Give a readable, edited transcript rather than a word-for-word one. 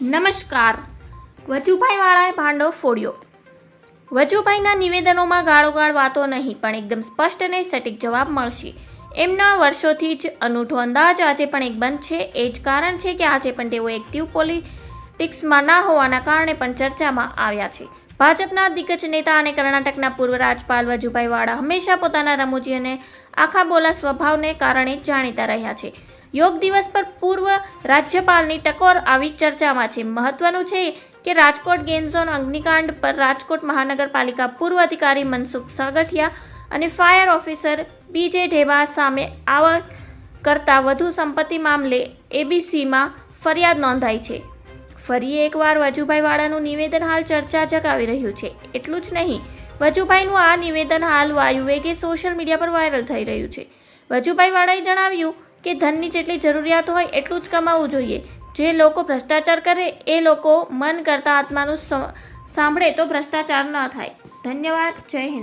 નમસ્કાર. વજુભાઈવાળાએ ભાંડો ફોડ્યો. વજુભાઈના નિવેદનોમાં ગાળોગાળ વાતો નહીં, પણ એકદમ સ્પષ્ટ અને સટીક જવાબ મળશે. એમના વર્ષોથી જ અનૂઠો અંદાજ આજે પણ એક બંધ છે. એ જ કારણ છે કે આજે પણ તેઓ એક્ટિવ પોલિટિક્સમાં ના હોવાના કારણે પણ ચર્ચામાં આવ્યા છે. ભાજપના દિગ્ગજ નેતા અને કર્ણાટકના પૂર્વ રાજ્યપાલ વજુભાઈ વાળા હંમેશા પોતાના રમૂજી અને આખાબોલા સ્વભાવને કારણે જ જાણીતા રહ્યા છે. યોગ દિવસ પર પૂર્વ રાજ્યપાલની ટકોર આવી ચર્ચામાં છે. મહત્વનું છે કે રાજકોટ ગેમ ઝોન અગ્નિકાંડ પર રાજકોટ મહાનગરપાલિકા પૂર્વ અધિકારી મનસુખ સાગઠિયા અને ફાયર ઓફિસર બીજે ઢેબા સામે આવક કરતાં વધુ સંપત્તિ મામલે એબીસીમાં ફરિયાદ નોંધાઈ છે. ફરી એકવાર વજુભાઈ વાળાનું નિવેદન હાલ ચર્ચા જગાવી રહ્યું છે. એટલું જ નહીં, વજુભાઈનું આ નિવેદન હાલ વાયુવેગે સોશિયલ મીડિયા પર વાયરલ થઈ રહ્યું છે. વજુભાઈ વાળાએ જણાવ્યું કે ધનની જેટલી જરૂરિયાત હોય એટલું જ કમાવવું જોઈએ. જે લોકો ભ્રષ્ટાચાર કરે એ લોકો મન કરતા આત્માનું સાંભળે તો ભ્રષ્ટાચાર ન થાય. ધન્યવાદ. જય હિન્દ.